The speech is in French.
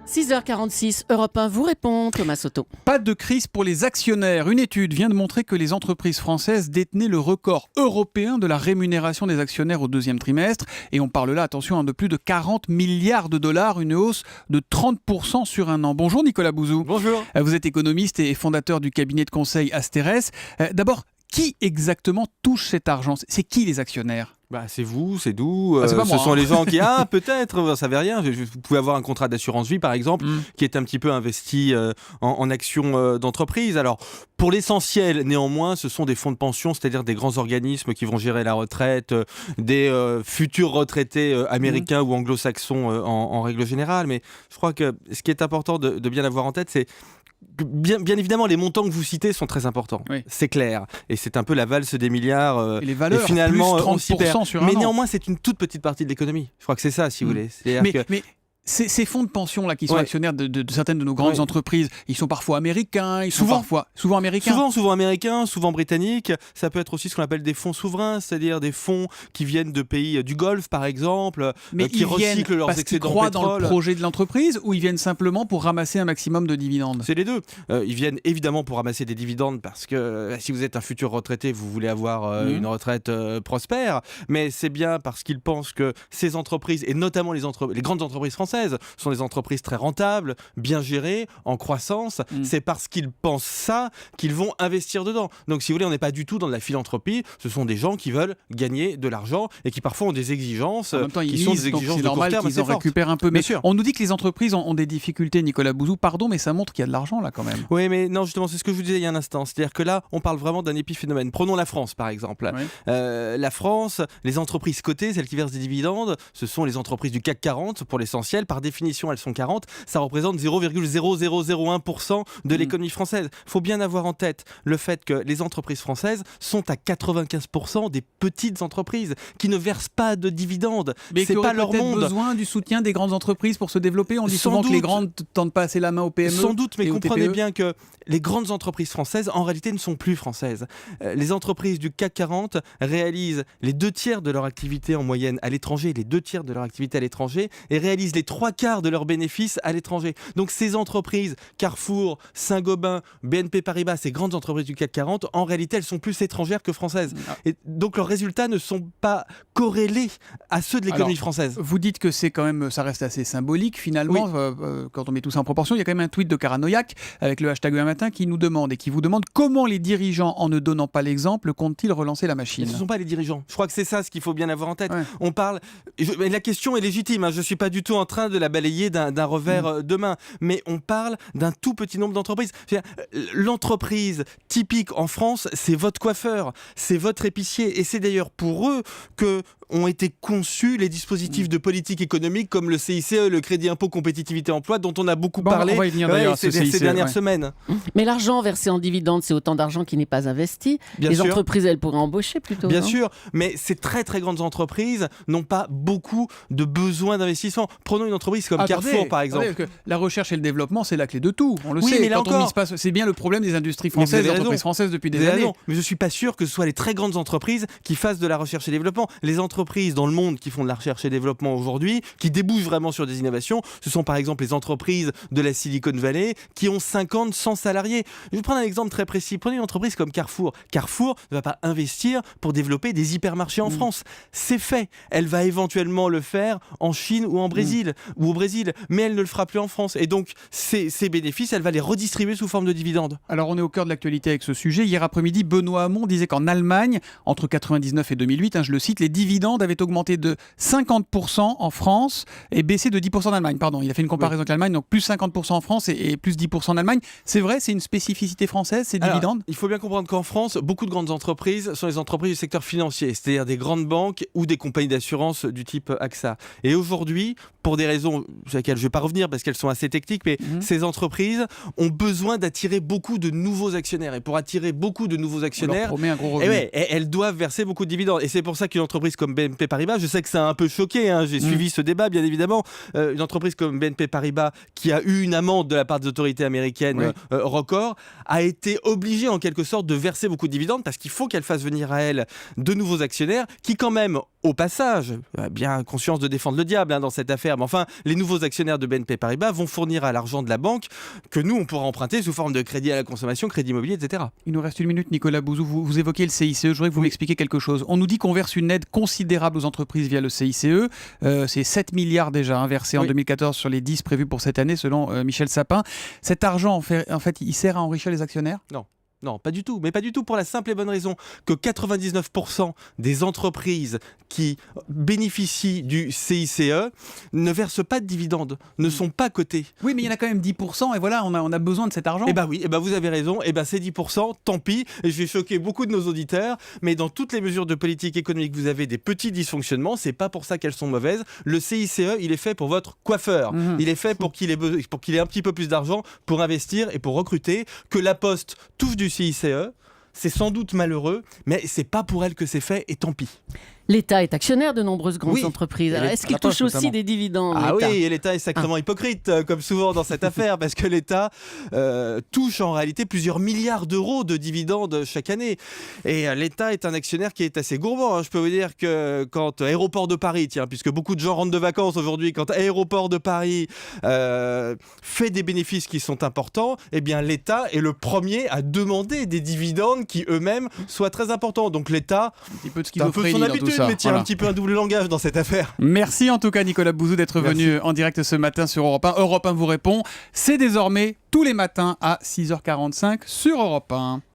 6h46, Europe 1 vous répond, Thomas Soto. Pas de crise pour les actionnaires. Une étude vient de montrer que les entreprises françaises détenaient le record européen de la rémunération des actionnaires au deuxième trimestre. Et on parle là, attention, de plus de 40 milliards de dollars, une hausse de 30% sur un an. Bonjour Nicolas Bouzou. Bonjour. Vous êtes économiste et fondateur du cabinet de conseil Asterès. D'abord, qui exactement touche cet argent ? C'est qui les actionnaires ? C'est vous, c'est nous, c'est pas moi, ce sont les gens qui... peut-être, vous ne savez rien. Vous pouvez avoir un contrat d'assurance vie, par exemple, qui est un petit peu investi en actions d'entreprise. Alors, pour l'essentiel, néanmoins, ce sont des fonds de pension, c'est-à-dire des grands organismes qui vont gérer la retraite des futurs retraités américains ou anglo-saxons en règle générale. Mais je crois que ce qui est important de bien avoir en tête, c'est Bien évidemment, les montants que vous citez sont très importants, oui. C'est clair. Et c'est un peu la valse des milliards. Et les valeurs, et finalement, plus 30% sur un an. Mais néanmoins, c'est une toute petite partie de l'économie. Je crois que c'est ça, si vous voulez. Mais ces fonds de pension là, qui sont actionnaires de certaines de nos grandes entreprises, ils sont parfois américains, souvent américains. Souvent américains, souvent britanniques. Ça peut être aussi ce qu'on appelle des fonds souverains, c'est-à-dire des fonds qui viennent de pays du Golfe, par exemple, qui recyclent leurs excédents croient pétrole. Dans le projet de l'entreprise, ou ils viennent simplement pour ramasser un maximum de dividendes ? C'est les deux. Ils viennent évidemment pour ramasser des dividendes parce que si vous êtes un futur retraité, vous voulez avoir une retraite prospère. Mais c'est bien parce qu'ils pensent que ces entreprises, et notamment les grandes entreprises françaises, sont des entreprises très rentables, bien gérées, en croissance. C'est parce qu'ils pensent ça qu'ils vont investir dedans. Donc si vous voulez, on n'est pas du tout dans de la philanthropie. Ce sont des gens qui veulent gagner de l'argent et qui parfois ont des exigences en même temps, qui sont des exigences de court terme. Ils en récupèrent un peu. Mais sûr. On nous dit que les entreprises ont des difficultés, Nicolas Bouzou. Pardon, mais ça montre qu'il y a de l'argent là quand même. Oui, mais non, justement, c'est ce que je vous disais il y a un instant. C'est-à-dire que là, on parle vraiment d'un épiphénomène. Prenons la France, par exemple. Oui. La France, les entreprises cotées, celles qui versent des dividendes, ce sont les entreprises du CAC 40 pour l'essentiel. Par définition, elles sont 40, ça représente 0,0001% de l'économie française. Il faut bien avoir en tête le fait que les entreprises françaises sont à 95% des petites entreprises qui ne versent pas de dividendes. Mais c'est pas leur monde. Besoin du soutien des grandes entreprises pour se développer. On dit souvent que les grandes ne tendent pas assez la main aux PME. Sans doute, mais comprenez bien que les grandes entreprises françaises, en réalité, ne sont plus françaises. Les entreprises du CAC 40 réalisent les 2/3 de leur activité en moyenne à l'étranger, et réalisent les 3/4 de leurs bénéfices à l'étranger. Donc ces entreprises, Carrefour, Saint-Gobain, BNP Paribas, ces grandes entreprises du CAC 40, en réalité, elles sont plus étrangères que françaises. Et donc leurs résultats ne sont pas corrélés à ceux de l'économie française. Vous dites que c'est quand même, ça reste assez symbolique finalement, quand on met tout ça en proportion. Il y a quand même un tweet de Caranoïac avec le hashtag un matin qui vous demande comment les dirigeants, en ne donnant pas l'exemple, comptent-ils relancer la machine ? Ce ne sont pas les dirigeants. Je crois que c'est ça ce qu'il faut bien avoir en tête. On parle, mais la question est légitime, je ne suis pas du tout en train de la balayer d'un revers de main, mais on parle d'un tout petit nombre d'entreprises. L'entreprise typique en France, c'est votre coiffeur, c'est votre épicier, et c'est d'ailleurs pour eux que ont été conçus les dispositifs de politique économique comme le CICE, le Crédit Impôt Compétitivité Emploi, dont on a beaucoup parlé ces dernières semaines. Mais l'argent versé en dividendes, c'est autant d'argent qui n'est pas investi. Les entreprises, elles pourraient embaucher plutôt. Bien sûr, mais ces très très grandes entreprises n'ont pas beaucoup de besoin d'investissement. Prenons une entreprise comme Carrefour, par exemple. La recherche et le développement, c'est la clé de tout. On le sait. Mais c'est bien le problème des industries françaises, des entreprises françaises depuis des années. Mais je ne suis pas sûr que ce soit les très grandes entreprises qui fassent de la recherche et développement. Les entreprises dans le monde qui font de la recherche et développement aujourd'hui, qui débouchent vraiment sur des innovations, ce sont par exemple les entreprises de la Silicon Valley qui ont 50, 100 salariés. Je vais prendre un exemple très précis. Prenez une entreprise comme Carrefour. Carrefour ne va pas investir pour développer des hypermarchés en France. C'est fait. Elle va éventuellement le faire en Chine ou au Brésil, mais elle ne le fera plus en France. Et donc, ces bénéfices, elle va les redistribuer sous forme de dividendes. Alors, on est au cœur de l'actualité avec ce sujet. Hier après-midi, Benoît Hamon disait qu'en Allemagne, entre 1999 et 2008, je le cite, les dividendes avaient augmenté de 50% en France et baissé de 10% en Allemagne. Pardon, il a fait une comparaison avec l'Allemagne, donc plus 50% en France et plus 10% en Allemagne. C'est vrai, c'est une spécificité française, ces dividendes ? Il faut bien comprendre qu'en France, beaucoup de grandes entreprises sont les entreprises du secteur financier, c'est-à-dire des grandes banques ou des compagnies d'assurance du type AXA. Et aujourd'hui, pour des raisons sur lesquelles je ne vais pas revenir parce qu'elles sont assez techniques, mais ces entreprises ont besoin d'attirer beaucoup de nouveaux actionnaires. Et pour attirer beaucoup de nouveaux actionnaires, on leur promet un gros revenu. Elles doivent verser beaucoup de dividendes. Et c'est pour ça qu'une entreprise comme BNP Paribas, je sais que ça a un peu choqué, hein, j'ai suivi ce débat bien évidemment, une entreprise comme BNP Paribas qui a eu une amende de la part des autorités américaines record, a été obligée en quelque sorte de verser beaucoup de dividendes parce qu'il faut qu'elle fasse venir à elle de nouveaux actionnaires qui quand même, au passage, bien conscience de défendre le diable dans cette affaire, mais enfin les nouveaux actionnaires de BNP Paribas vont fournir à l'argent de la banque que nous on pourra emprunter sous forme de crédit à la consommation, crédit immobilier, etc. Il nous reste une minute, Nicolas Bouzou. Vous évoquez le CICE. Je voudrais que vous m'expliquiez quelque chose. On nous dit qu'on verse une aide considérable aux entreprises via le CICE. C'est 7 milliards déjà versés en 2014 sur les 10 prévus pour cette année, selon Michel Sapin. Cet argent, en fait, il sert à enrichir les actionnaires ? Non, pas du tout. Mais pas du tout pour la simple et bonne raison que 99% des entreprises qui bénéficient du CICE ne versent pas de dividendes, ne sont pas cotées. Oui, mais il y en a quand même 10%, et voilà, on a besoin de cet argent. Eh bien oui, vous avez raison. Ces 10%, tant pis. Et je vais choquer beaucoup de nos auditeurs, mais dans toutes les mesures de politique économique, vous avez des petits dysfonctionnements. C'est pas pour ça qu'elles sont mauvaises. Le CICE, il est fait pour votre coiffeur. Il est fait pour qu'il ait un petit peu plus d'argent pour investir et pour recruter. Que la Poste touche du CICE, c'est sans doute malheureux, mais c'est pas pour elle que c'est fait, et tant pis. L'État est actionnaire de nombreuses grandes entreprises. Alors, est-ce qu'il touche aussi des dividendes, l'État ? Oui, et l'État est sacrément hypocrite, comme souvent dans cette affaire, parce que l'État touche en réalité plusieurs milliards d'euros de dividendes chaque année. Et l'État est un actionnaire qui est assez gourmand. Je peux vous dire que quand Aéroport de Paris, puisque beaucoup de gens rentrent de vacances aujourd'hui, quand Aéroport de Paris fait des bénéfices qui sont importants, eh bien l'État est le premier à demander des dividendes qui eux-mêmes soient très importants. Donc l'État, c'est un peu son habitude. Mais tiens, un petit peu un double langage dans cette affaire. Merci en tout cas Nicolas Bouzou d'être venu en direct ce matin sur Europe 1. Europe 1 vous répond, c'est désormais tous les matins à 6h45 sur Europe 1.